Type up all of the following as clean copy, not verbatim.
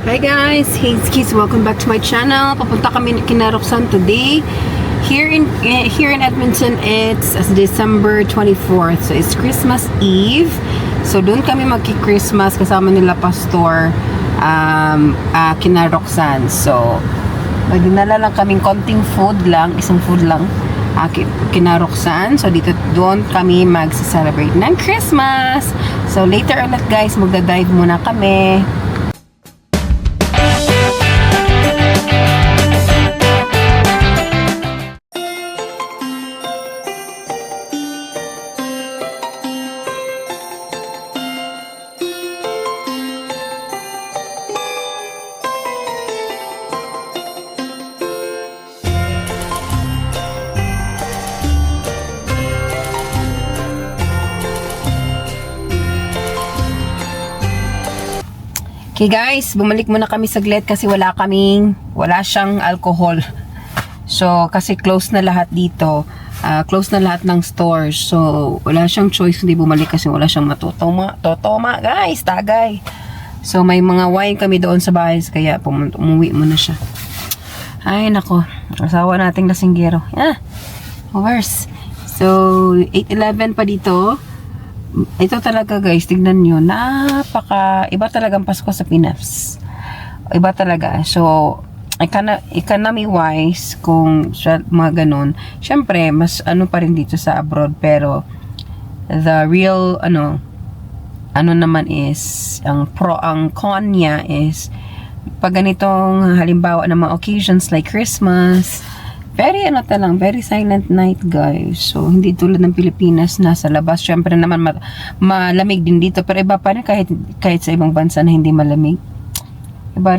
Hi guys, hey kids, welcome back to my channel. Papunta kami kina Roxanne today. Here in Edmonton, it's December 24th. So it's Christmas Eve. So doon kami magki-Christmas kasama nila Pastor kina Roxanne. So magdinala lang kaming konting food lang, isang food lang kina Roxanne. So doon kami magse-celebrate ng Christmas. So later ulit guys, magda-dive muna kami. Okay guys, bumalik muna kami saglit kasi wala siyang alcohol. So, kasi close na lahat dito. Close na lahat ng stores. So, wala siyang choice hindi bumalik kasi wala siyang matutoma. Totoma guys, tagay. So, may mga wine kami doon sa bahay kaya umuwi muna siya. Ay, nako. Asawa nating lasinggero. Worse. So, 8:11 pa dito. Ito talaga guys, tignan nyo, iba talagang Pasko sa Pinas. Iba talaga. So, economy wise, kung mga ganun, syempre, mas pa rin dito sa abroad, pero the real, naman is, ang con niya is, pag ganitong halimbawa ng mga occasions like Christmas, very silent night guys. So, hindi tulad ng Pilipinas na sa labas. Syempre naman malamig din dito. Pero iba pa rin kahit sa ibang bansa na hindi malamig. Iba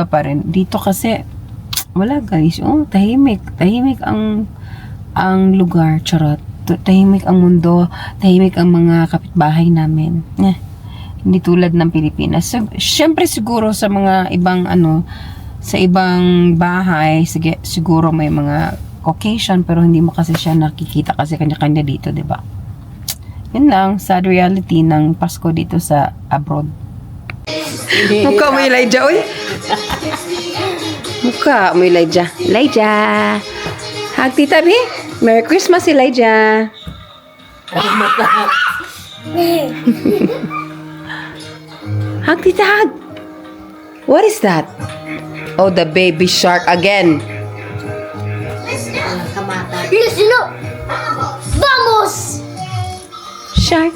pa rin. Dito kasi, wala guys. Tahimik. Tahimik ang lugar. Charot. Tahimik ang mundo. Tahimik ang mga kapitbahay namin. Hindi tulad ng Pilipinas. So, syempre siguro sa mga ibang sa ibang bahay, siguro may mga occasion, pero hindi mo kasi siya nakikita kasi kanya-kanya dito, diba? Yun lang, sad reality ng Pasko dito sa abroad. Mukha mo Elijah, uy! Mukha mo Elijah. Elijah! Hug tita, B! Merry Christmas, Elijah! Hug tita, hug! What is that? Oh, the baby shark again. ¡No! ¡Vamos! Shark.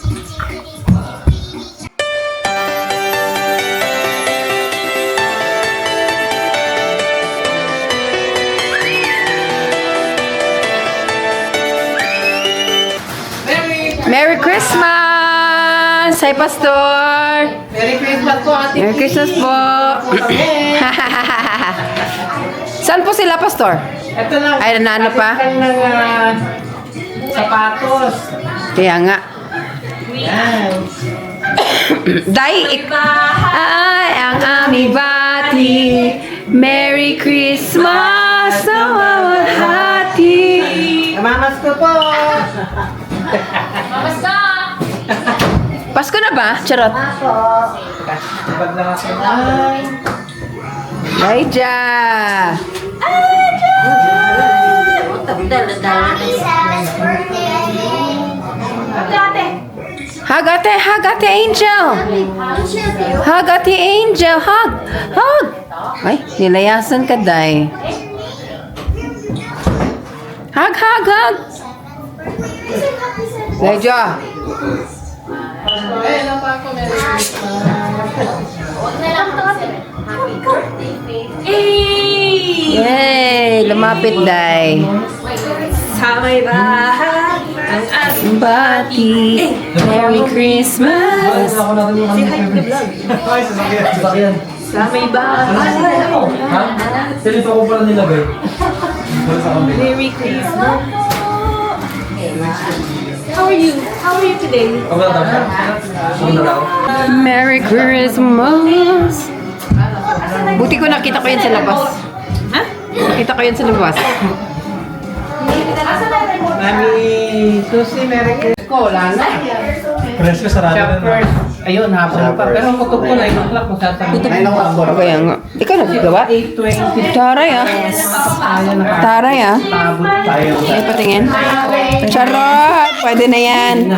Merry Christmas! Hi, Pastor! Merry Christmas po, Ate. Merry Christmas po! Saan po sila, Pastor? Ito lang. Ay, ano pa? Ng sapatos. Kaya nga. Yan. Day, ay, ang aming bati. Merry Christmas, nawawalhati. Namamas ko po. Pasko na ba? Charot. Ibag lang ako naman. Elijah! Hug ate Angel! Hug ate Angel! Hug! Ay, nilayasan ka, Day. Hug! Elijah! Ayun lang pa ako. Merry Yay! Lumapit, Day. Sa may bahay ang ating Bati! Merry Christmas! Ay, sasakyan. sa may bahay. Ha? Silito ko pala nilagay. Merry Christmas. How are you? How are you today? Merry Christmas! Buti ko nakita ko yan sa labas. Ha? Nakita ko yan sa labas. Mami Susie, Merry Christmas. Ko, wala na. Presko, sarado na. Ayun, hapon pa. Pero kutob ko 9 o'clock magsasabi. Kaya nga. Ikaw nagagawa? 8:20. Taray ah. Taray ah. Paabot tayo. Ay, patingin. Charot! Pwede na yan.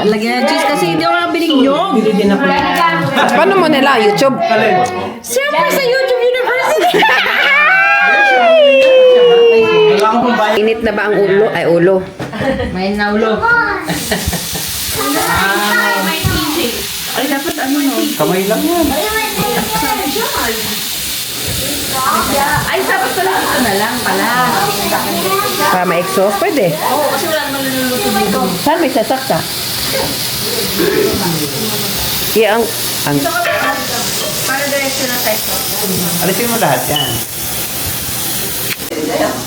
Lagyan ng cheese kasi hindi ako nakabiling nyog. Bili din ako. Paano mo nila? YouTube? Siyempre sa YouTube University. Wala ko pong bayan. Init na ba ang ulo? Ay, ulo. May naulo. Ay, dapat ano no? Kamay lang yan. Ay, dapat pala ito na lang pala. Para ma-exhaust? Pwede. Oo, kasi wala naman niluluto dito. Saan may sasaksa? Kaya ang... Para diretso na tayo. Alisin mo lahat yan.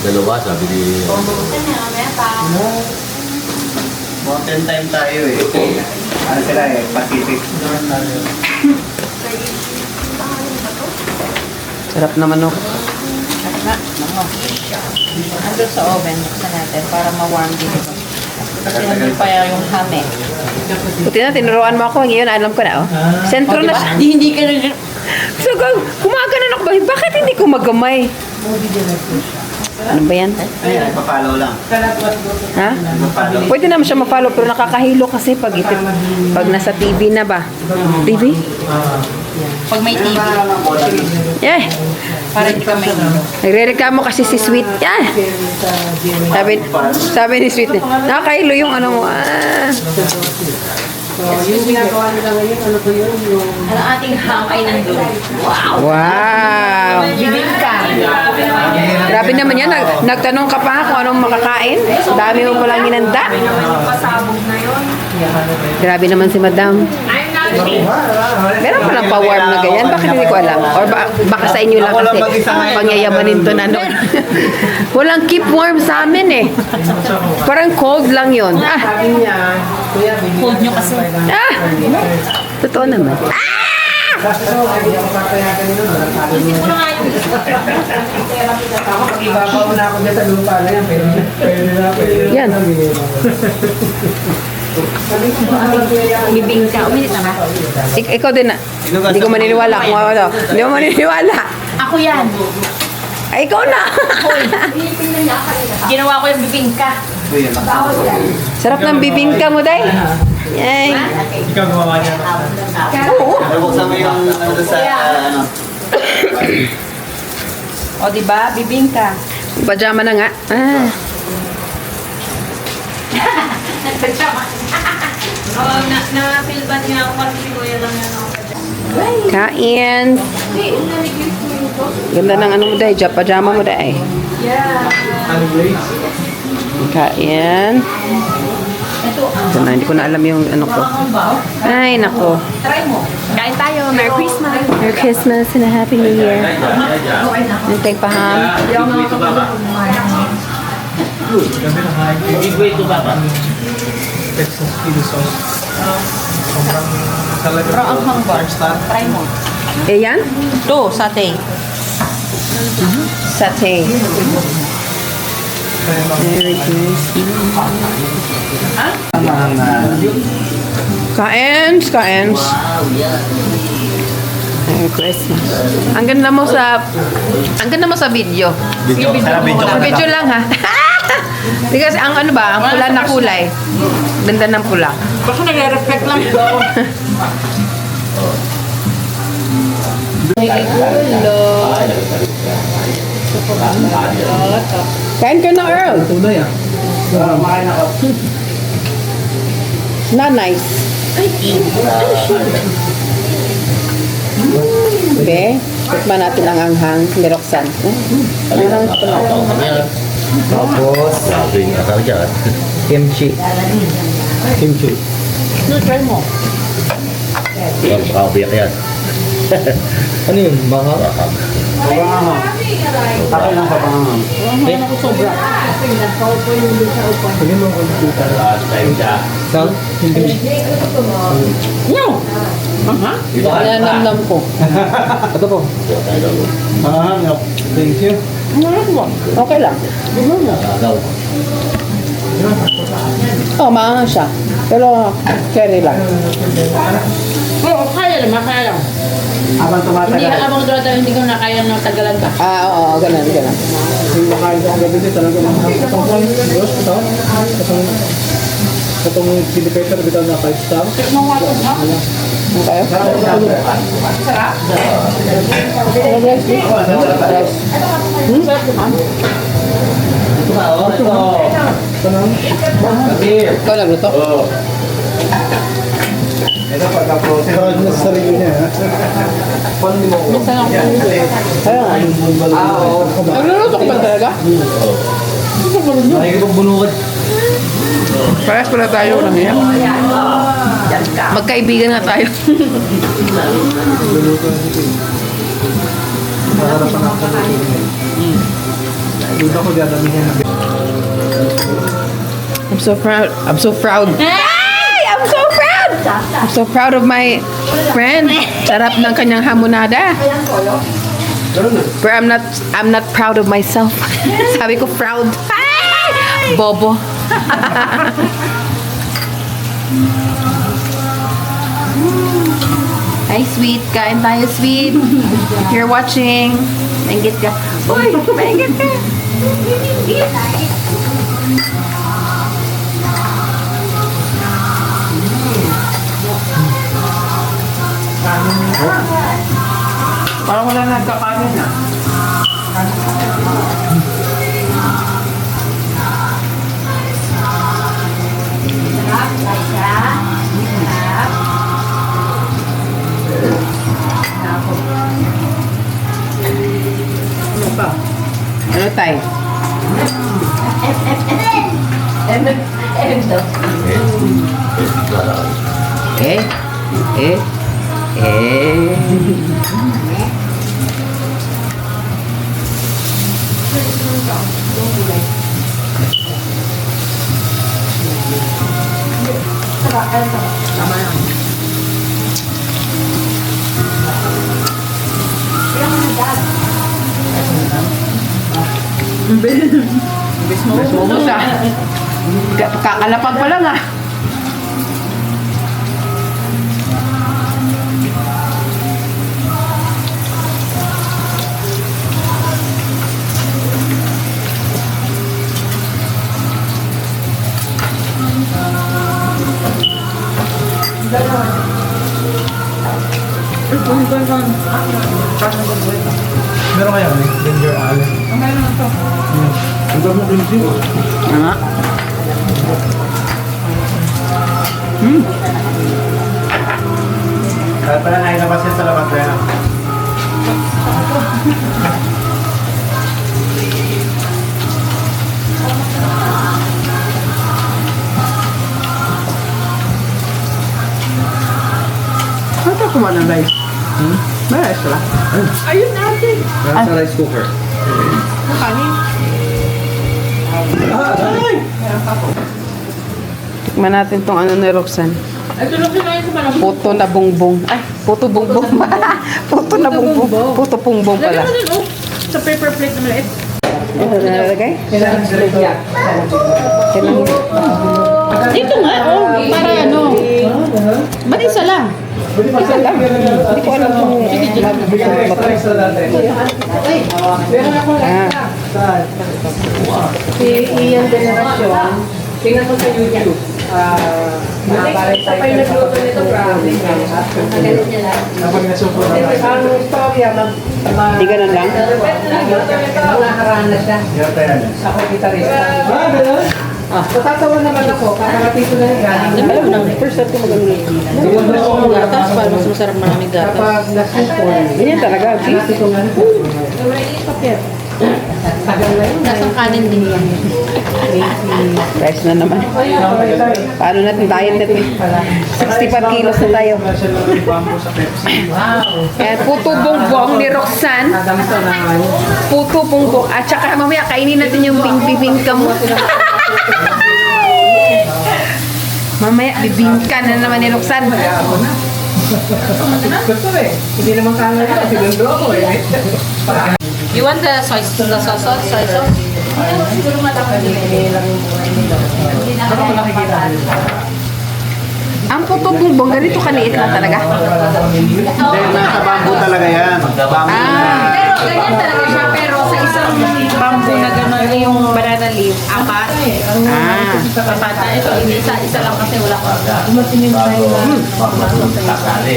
Dalawa, sabi ni... Mountain time tayo eh. Ano sila eh? Pacific. Sarap naman oh. Ando sa oven, buksan natin para ma-warm din ito. Kasi nandun pa yung ham eh. Buti na, tinuruan mo ako. Ngayon, alam ko na oh. Sentro na siya. Hindi ka na... So, kumaganon ako ba? Bakit hindi ko magamay? Ano ba yan? Ay, nagpa-follow lang. Ha? Nagpa-follow. Pwede naman siya ma-follow pero nakakahilo kasi pag nasa TV na ba? TV? Pag may TV, Eh! para hindi ka may... Nagre-reklamo kasi si Sweet. Ah! Sabi ni Sweet niya, nakakahilo yung ano mo. Ah. Ang ating ham ay nandun. Wow! Bibingka. Grabe naman yan. Nagtanong ka pa kung anong makakain. Dami mo palang inanda. Pasabog na yun. Grabe naman si Madam. Meron palang pa-warm na ganyan. Bakit hindi ko alam? Or baka sa inyo lang kasi pangyayamanin to na ano. Walang keep warm sa amin eh. Parang cold lang yun. Ah! Hold nyo kasi. Ah! Totoo naman. Ibabaw na ako dyan sa lupa na yan. Pwede na. Yan. Bibingka. Uminit na ba? Ikaw din na. Hindi ko maniniwala kung ano. Hindi mo maniniwala. Ako yan. Ay, ikaw na. Ginawa ko yung bibingka. Sarap ng bibingka mo, Day. Yay. Ikaw gumawa niya. Oo. Nabuksan mo yung ano doon sa ano. O, diba? Bibingka. Pajama na nga. Ah. Oo, na-feel bad nga ako kasi si Kuya lang yan ako. Kain. Ganda ng ano mo, Day. Pajama mo, Day. Ano Kain. Ito na, hindi ko na alam yung ano ko. Ay, nako. Kain tayo. Merry Christmas. Merry Christmas and a Happy New Year. Nantay pa, ham. Texas chili sauce. Sobrang talaga. Pero ang hangbar. Try mo. Eh, yan? Ito, satay. Satay. Merry Christmas. Kains, kains. Merry Christmas. Ang ganda mo sa video. Sa video lang ha. Di kasi ang ano ba, ang pula na kulay. Ganda ng pula. Kasi nagre-reflect lang. Kain ka na, Earl. Tunay ah. Makain ako. Na nice. Okay. Tikman natin ang anghang ni Roxanne. Anghang pala. Tapos, sabi niya, sabi niya, Kimchi. Kimchi. No, try mo. kabiyak yan. Ano yun? Baka? Pabangahang. Akin lang pabangahang. Ngayon ako sobra. Pwede mo ako dito. Last time siya. Salt? Hindi. No! Aha. Nanamnam ko. Ito po. Pangahang. Thank you. Okay lang. Agaw. Oh, maanghang siya. Pero, cherry lang. Oo, kaya naman, kaya lang. Habang Hindi, tumatagal. abang doon hindi ko na kaya ng tagalan ka. Oo, ganun. Yung makain ko ang gabi din talaga. Katong kwan, Diyos, ito. Katong sinipeta na bitaw na 5 star. Okay. Ikaw lang luto? Ito pagka-process. Proud na sa sarili niya. Nagluluto ka ba talaga? Nakikipagbunukan. Parehas pala tayo lang yan. Magkaibigan nga tayo. Dito ko dadamihan na. I'm so proud. I'm so proud. Ay! I'm so proud! I'm so proud of my friend. Sarap ng kanyang hamonada. But I'm not proud of myself. Sabi ko proud. Ay! Bobo. Hi, sweet. Kain tayo, sweet. If you're watching, manggit ka. Uy, manggit ka. Parang wala nagkakanin na. Ano tayo? Eh? Eh? Eh? Bumos ah. Kakalapag pa lang ah. Meron kaya may ginger ale. Ang dami din din. Nga. Kaya pala nailabas yan sa labas kaya. Ano ito kumain ng rice? May rice pala. Ayun natin. Sa rice cooker. Tikman natin tong ano ni Roxanne. Ito lang kinain sa malamig. Puto na bongbong. Ay, puto bongbong. Puto na bongbong. Puto pongbong pala. Lagyan mo din, oh. Sa paper plate na maliit. Ito na nalagay? Kailangan sila siya. Kailangan. Dito nga, oh. Para ano. Ba't isa lang? Isa lang. Hindi ko alam kung Extra natin. Ah. Si Ian Generasyon, tingnan ko sa YouTube. Nabalit tayo Sabay nagluto nito, grabe. Magalit niya lang. Kapag nasupo na tayo. Ang istorya, Hindi ganun lang. naharaan na siya. Yan tayo. Ako gitarista. Natatawa naman ako, kakarating ko na yung galing. Alam mo nang first time ko mag-ano. Gatas, para mas masarap maraming gatas. Kapag nasipon, Ganyan talaga. kasi ko nga tagal na yun. Gasang kanin din yan. Rice na naman. Paano natin diet natin? 65 kilos na tayo. Commercial ng bamboo sa Pepsi. Ayan, puto bongbong ni Roxanne. Nadamso naman. Puto bongbong. At saka mamaya kainin natin yung bibingka mo. Mamaya bibingka na naman ni Roxanne. Gusto eh. Hindi naman kala ko. Sinundo ako eh. You want the soy sauce? Soy sauce? Siguro matapos nila. Hindi lang yung buhay nila. Hindi na kaya makapatalo. Ang puto bumbong, ganito kaliit lang talaga. Dahil nasa bamboo talaga yan. Bamboo Ah. Pero ganyan talaga siya, pero sa isang bamboo na gano'n yung banana leaf, apat. Ah. Kapata, ito, isa lang kasi wala ko. Kakali.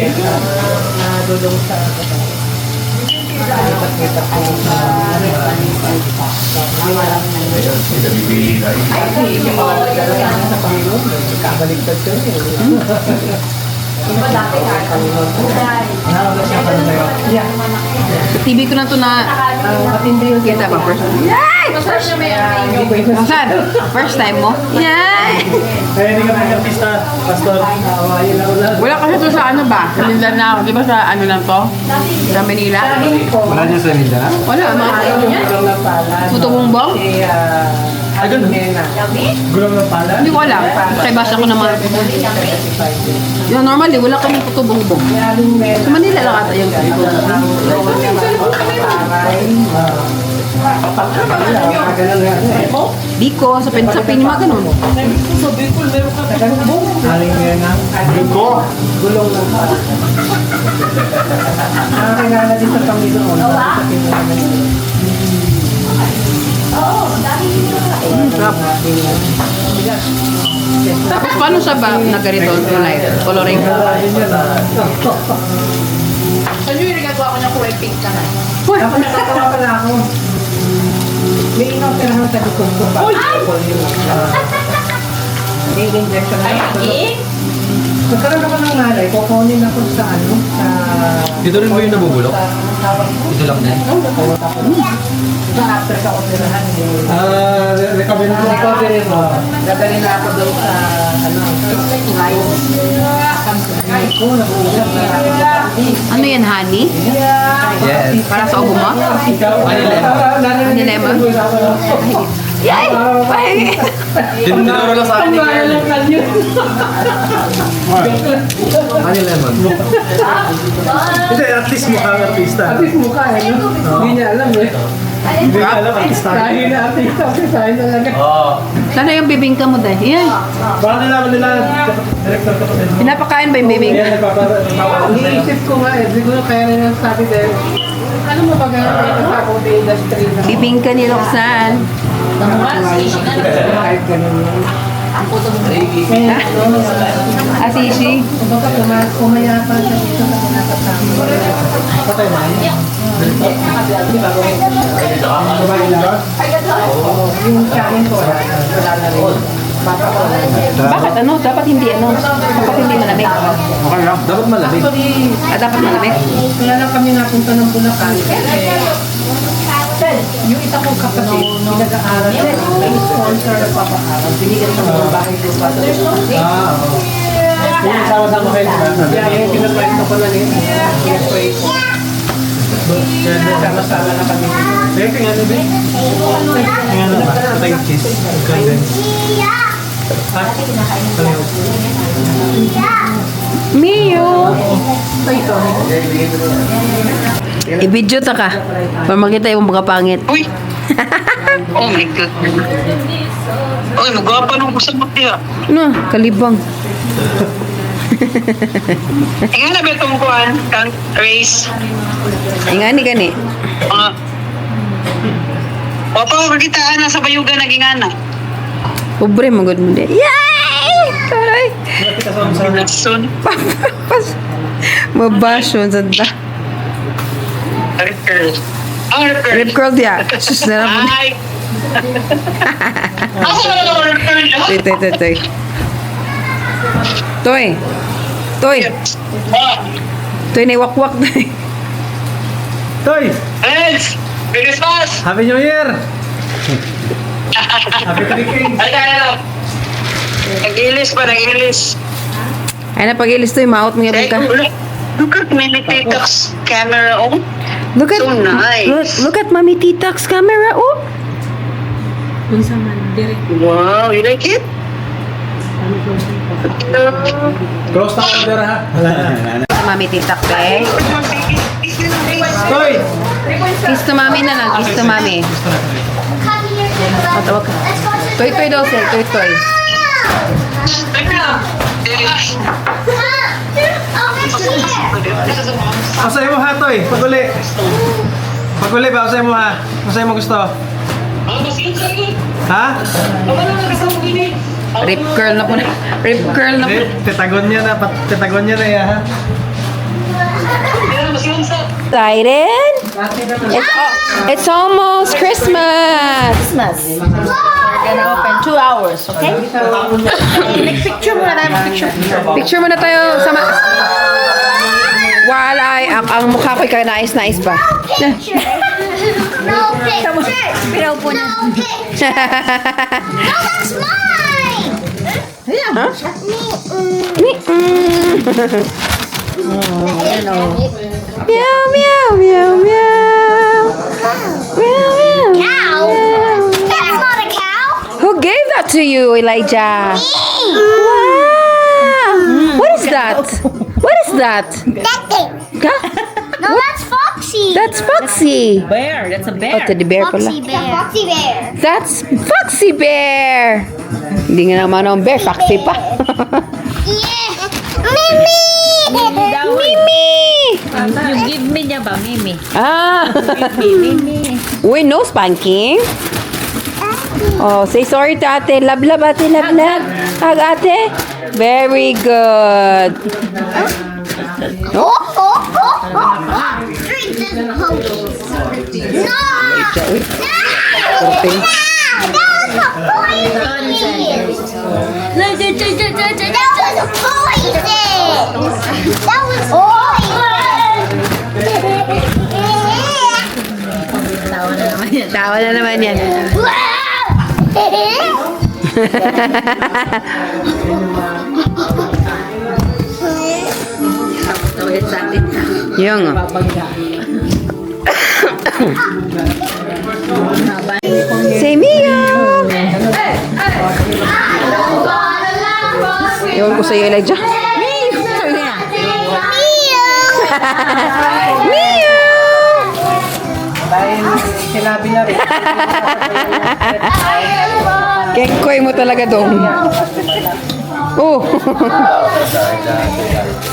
Ayun, sila bibili tayo. Kakabaliktad ko TV ko na to na matindi yung kita ba first time? Yay! First na may hindi ko yung Saan? First time mo? Yay! Kaya hindi ka mag-artista, Pastor. Wala kasi to sa ano ba? Sa Mindanao. Di ba sa ano lang to? Sa Manila? Wala niyo sa Mindanao? Wala. Mga puto bumbong? Ay, ganun. Gulang ng pala? Hindi ko alam. Kaya basa ko naman. Yung normally, wala kami puto bumbong. Sa Manila lang ata yung puto bumbong. Biko, sa Pinsapin, mga ganun. Biko. gulong ng pala. Nakakilala din sa Panginoon. Tapos paano siya ba nagarito? Kulay? Coloring? Saan yung ginagawa ko niya kulay pink ka na? Ako natatawa pala ako. May inaoperahan sa likod ko pa. May injection na ako. Nagkaroon ako ng nalay, kukunin ako sa ano, sa... Dito rin ba yung nabubulok? Ito lang din. Sa after sa operahan. Recovery ko. Recovery mo. Dadali na ako daw sa ano, ay ko, nag-uusap na ako. Ano yan, honey? Yes. Para sa ubo mo? Ano Ano lemon? Yay! Pahingi! Tinuro lang sa akin ni Carl. Ano lemon? Hindi, at least mukhang artista. At least mukha eh, no? Hindi niya alam eh. Hindi ka alam, artista. Dahil na artista, kasi dahil talaga. Oo. Sana yung bibingka mo dahil. Yan. Baka nalaman nila, director ko pa din. Pinapakain ba yung bibingka? Yan, nagpapakain. Iniisip ko nga eh, siguro kaya rin ang sabi dahil, ano mo ba gano'n sa food industry na Bibingka ni Roxanne. kahit gano'n yun. Asishi. Kumbaga, pumayapa siya dito sa pinakasama. Patay na. Babae lang? Yung kain ko, wala na rin. Baka ko na rin. Bakit ano? Dapat hindi ano? Dapat hindi malamig. Okay lang. Dapat malamig. Actually, Dapat malamig. kaya lang kami napunta ng Bulacan. Yung isa kong kapatid, pinag-aaral siya. May sponsor na papaaral. Binigyan sa mga bahay ko pa. Yung sama-sama kayo, di ba? Kaya yung pinakwento ko na rin. Pinag-pray ko. Sama-sama na kami. Kaya tingnan nyo, Ben. Tingnan nyo ba? Ito yung cheese. Mio! Ay, sorry. I-video ta ka. Para makita yung mga pangit. Uy! Oh my God. Uy, magwapa nung gusto mo tiya. Ano? Kalibang. Tingnan na ba itong kuhan? Race? Ingani gani. Mga... Opo, kagitaan na sa bayugan naging ana. Pobre magod mo di. Yay! Ay! Soon. Papas. Mabasyon sa da. Rip curl. Rip curl dia. Sus na naman. Ay! Ako na rip curl. Toy. Toy. Toy. Toy na wakwak na. Toy! Friends! Bilis pas! Happy New Year! Happy Weekend! Ay, kaya nag-ilis pa, nag-ilis. Ay na pag-ilis to, maot mo yung ka. Look at Mini TikTok's camera, oh. Look at So nice. Look at Mami Tita's camera. Oh. Wow, you like it? Close na camera ha? Wala na. Mami Tita eh. Toy! Kiss to Mami na lang. Kiss to Mami. Tawag ka. Toy daw sir. Toy. Masaya mo ha, Toy. Pag-uli. Pag-uli ba? Masaya mo ha? Masaya mo gusto? Ha? Rip curl na po na. Rip curl na po. Tetagon niya na. Tetagon niya na ya ha? Excited? It's almost Christmas. We're gonna open 2 hours, okay? Picture muna tayo, picture. Picture muna tayo sama. While ang mukha ko'y kanais-nais pa. No picture. No picture. No, that's mine. Meow, meow, meow, meow. Meow, meow. Cow. That's not a cow. Who gave that to you, Elijah? Wow! What is that? What is that? That thing. Huh? No, that's Foxy. That's Foxy. Bear, that's a Oh, bear. teddy bear pala. Foxy bear. Foxy bear. That's Foxy Bear. Hindi nga naman ang bear, Foxy pa. Yeah. Mimi. Mimi! You give me niya ba, Mimi? Ah! Mimi. Uy, no spanking. Oh, say sorry to ate. Love, love, ate. Love, love. Hug, ate. Very good. Oh, oh, oh, oh. Drink this potion. No. Kurting. That was a poison. That was poison. That was poison. Tawa na naman yan. Yung. Say Mio! Ewan ko sa'yo, Elijah. Mio! Dahil sinabi na rin. Kekkoy mo talaga dong. Oh.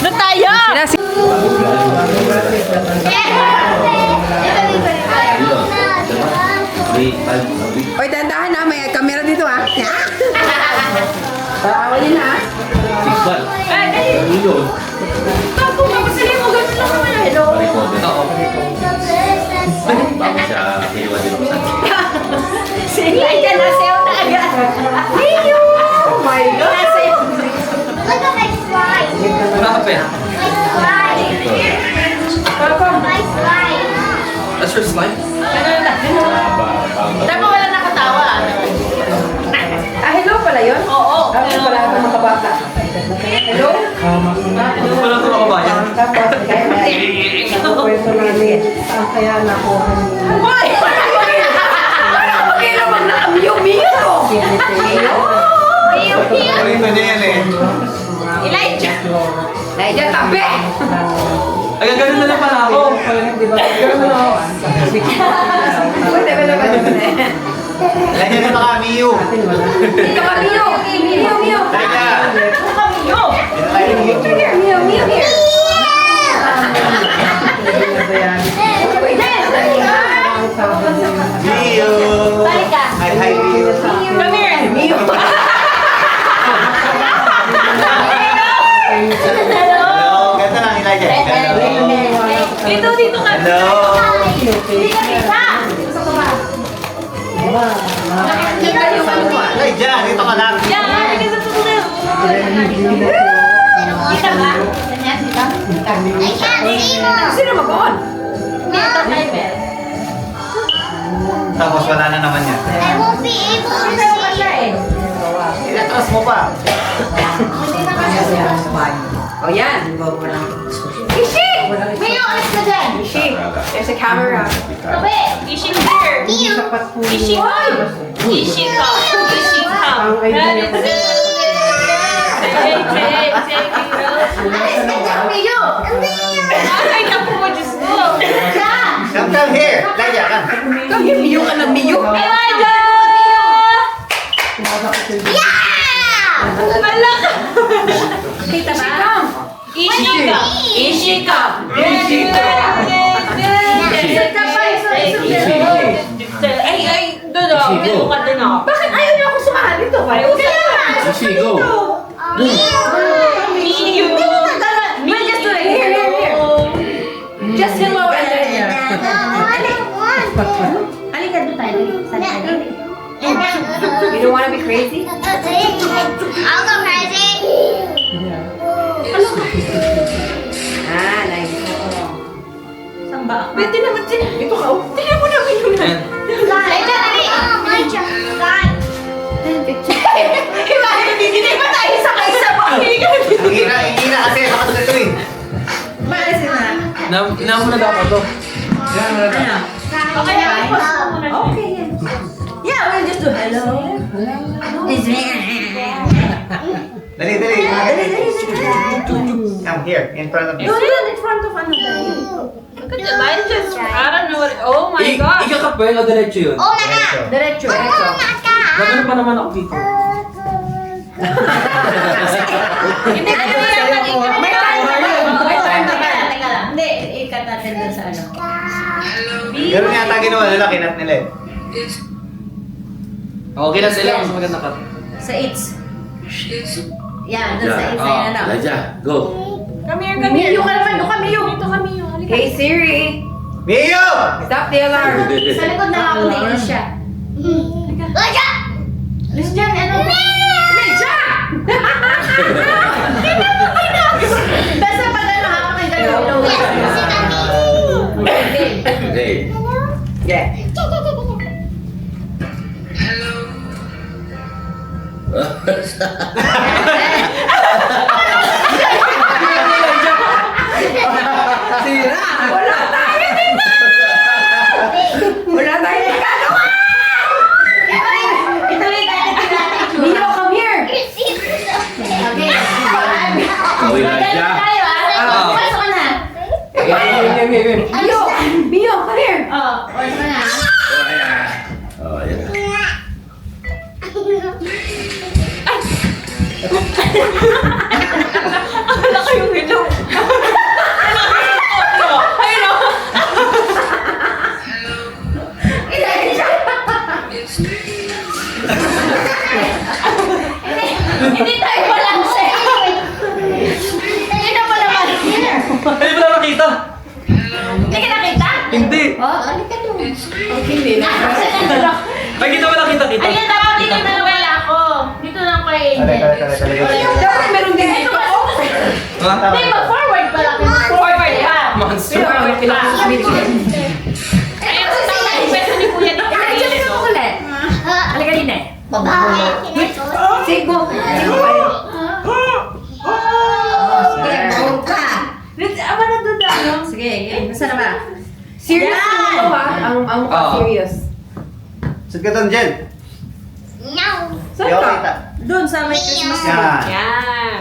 Na tayo! Sinasi- Oy, dandahan na. May camera dito ah. Tawa niyo na ah. Bago siya kinuha din ako sa Look at my slide. My slide. That's your slide? Tama wala nakatawa. Ah, hello pala yun? Oo. Ako pala ito mga bata. Hello? Wala ito mga bayan. Tapos, kwento namin, saan kaya nakuha niyo? Okay naman na. Mio, Mio! Ito niya yan eh. Elijah, tabi! Ay, ganun na lang pala ako. Ganun na ako. Pwede, pwede, pwede. Lagyan na baka Miyu. Ikaw ka, Mio! Mio, Mio! Teka. Mio, Mio, here! Miyu. Hi, hi, Miyu. Come here. Mio! Hello. Ganda lang, Elijah. Dito, dito ka. Hello. Elijah, dito ka lang. Yan, dito ka. I can't see more. Sino mag-on? Tapos wala na naman yan. I won't be able to see. Ilatras mo pa. O yan. Ishi! May ulit na din. Ishi, there's a camera. Tabi. Ishing here. Miu. Ishing come. Ishing come. Ishing come. That is it. Take, take, take it. Alis ka dyan, Miu. Ay, naku mo, Diyos ko. Come here. Elijah, come. Come here, Mio ka lang, Mio. Elijah! Yeah! Kita ba? Ishika. Ishika. Ay, doon ako. Meron ka doon ako. Bakit ayaw niyo ako sumahal dito? Kaya Sisi, go. We'll just do it. Here. Just hello and then Halika doon tayo. You don't want to be crazy? I'll go crazy. Ah, nice. Saan ba? Pwede naman din. Ito ka. Tingnan mo naman yun. Hindi pa tayo sakay-sabay. Hindi na kasi. Lakas na ito eh. Maalis na. Naamo na dapat to. Okay, Okay. Yeah, we'll just do hello. Dali. Come here, in front of me. Do it in front of ano. Look at the light just, I don't know what, oh my God. Ikakapel o diretso yun? Oh my God. Diretso. Gagano pa naman ako dito. Hindi ka may time na ba? Teka lang. Hindi, ikat natin dun sa ano. Ganun yata ginawa nila, kinat nila eh. Okay na sila, mas maganda pa. Sa it's. Yan, dun sa it's na ano. Laja, go. Come here. Miyo ka naman, doon ka Miyo. Dito kami yun. Halika. Hey Siri, Mio! stop the alarm. Sa likod na ako na siya. Laja! Alis dyan, ano? Leja! Basta pag ano, hapon kayo gano'n. Yes, si Kami. Okay. Yeah. Wala tayo nagkano. Ituloy tayo natin. Mio, come here. Okay. Uy, Laja. Tayo ah. Pasok ka na. Mio, come here. Oh, pasok ka na. Oh, ayan. Wala kayong hello. Ayun o. Hindi tayo balanse. Hindi na pala naman. Hindi mo na nakita? Hindi ka nakita? Hindi. Oh, halika doon. Hindi na. Ay, kita mo nakita kita. Ayun, dapat dito na wala ako. Dito lang kay Angel. Dapat meron din dito. Ha? Hindi, mag-forward pala. Forward pa. Monster. Forward pa. Ayun, sa pwesto ni Kuya dito. Diyan ka ulit. Halika din eh. Sigo. Ama na doon ano? Sige, basta na ba? Serious Yan! na ito ha. Ang mukha Oo. serious. Saan ka doon, Jen? Saan Yo, ka? kita. Doon sa may Christmas tree. Yan. Yan.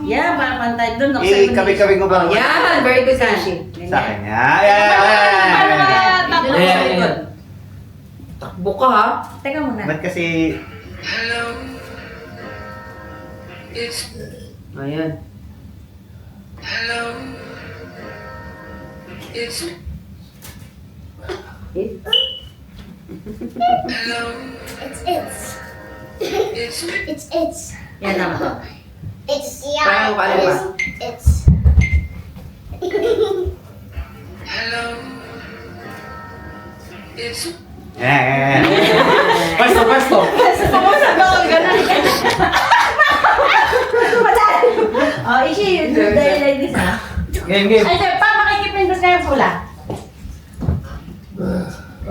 Yeah, para pantay. Doon ako sa Kabi-kabi mo ba? Yan, very good Sashi. Sa akin. Yan. Tatlo Ayan, sa ayan. likod. Takbo ka ha. Teka muna. Ba't kasi... Ayan. It's. Yan naman to. It's Parang paano ba? It's. Yan. Pwesto. Oh, Ishi, you do like this ha. Game. Ay, sir, pa makikipindot na yung pula.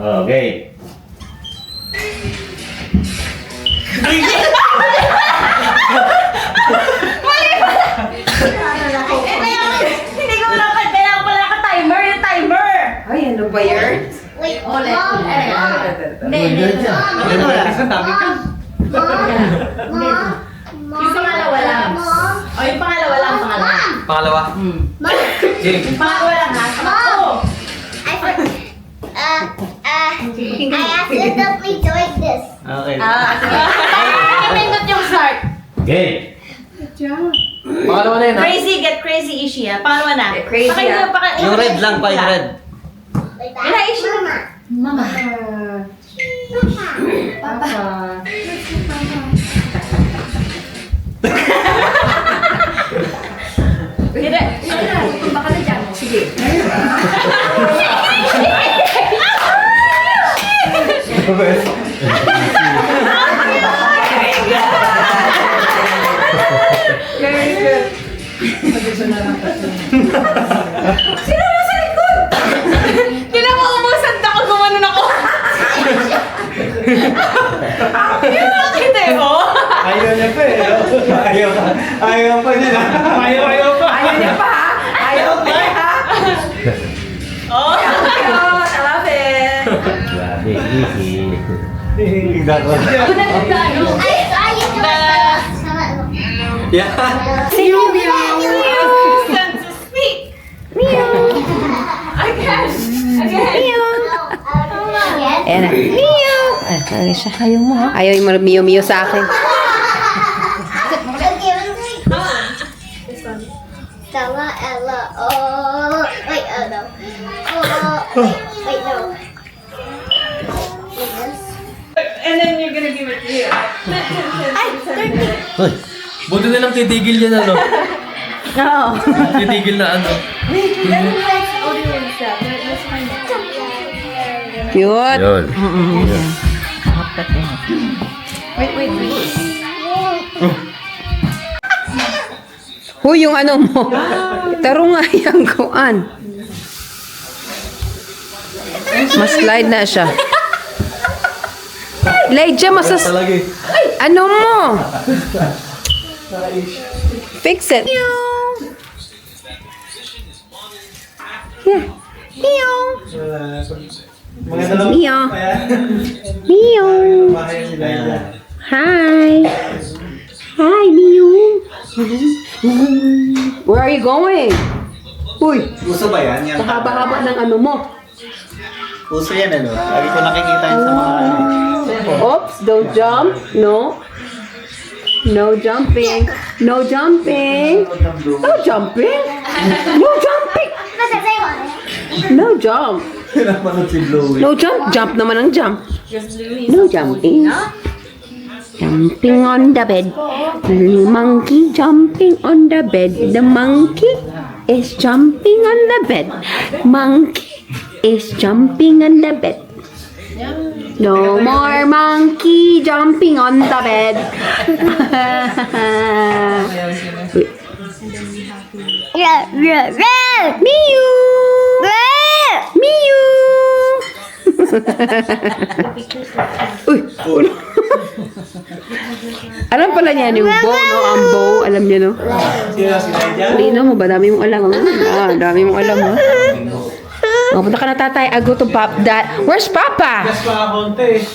Okay. Hindi ko wala pa, kailangan pala ka-timer, yung timer. Ay, ano ba yan? Wait, Ulit, Mom. ulit. Hindi, hindi. Yung pangalawa lang. Mom. O, yung pangalawa lang, pangalawa. Pangalawa. Mom. Game. Yung pangalawa lang ha. Mom. Oh. I accidentally doing this. Okay. Sige. Pakipindot yung start. Okay. Pangalawa na yun, ha? Crazy, get crazy, Ishi, ha? Pangalawa na. Get crazy, Yung red lang pa, yung red. Yun na, Ishi. Mama. Papa. Hindi. Baka na dyan. Sige. Very good. Pag-isa na lang kasi. Sino mo sa likod? Tinan mo, umusad ako, gumanon ako. Yung nakita eh, oh. Ayaw niya pa eh. Ayaw pa niya. Ayaw pa. Ayaw niya pa, ha? Ayaw pa, ha? Oh. Cute. I love it. Grabe, easy. Exactly. Yeah. Sense to speak. Again. Ayan na. Meow! Ay, siya. Ayaw mo, ha? Ayaw yung miyo-miyo sa akin. Stella, Ella, oh, wait, oh no. Oh, wait, no. And then you're gonna give it to you. Hoy, buti na lang titigil yan, ano? Oo. Titigil na ano. Cute. Yun. Huy, yung ano mo. Taro nga yung kuan. Mas slide na siya. Leja, masas... Talaga eh. Ano mo? Fix it. Yeah. Meow. Mga dalawa. Meow. Kaya, Meow. bahay sila yan. Hi. Hi, Meow. Where are you going? Uy, Uso ba yan? Yan. sa haba-haba ng ano mo. Uso yan, ano? Lagi ko nakikita yan sa mga ano. Oops, don't jump. No. No jumping. No jumping. No jumping. No jumping. No jump. Pinapanood si Bluey. No jump. Jump naman ang jump. No jumping. Jumping on the bed. The monkey jumping on the bed. The monkey is jumping on the bed. Monkey is jumping on the bed. No more monkey jumping on the bed. Mew. Mew. Uy. Alam pala niya yung bow, no? Ang bow, alam niya, no? Sino si Nadia? Lino mo ba? Dami mong alam, ha? Ah, dami mong alam, ha? Oh, punta ka na, tatay. I go to Pop. Dad. Where's Papa? Yes, mga konti eh.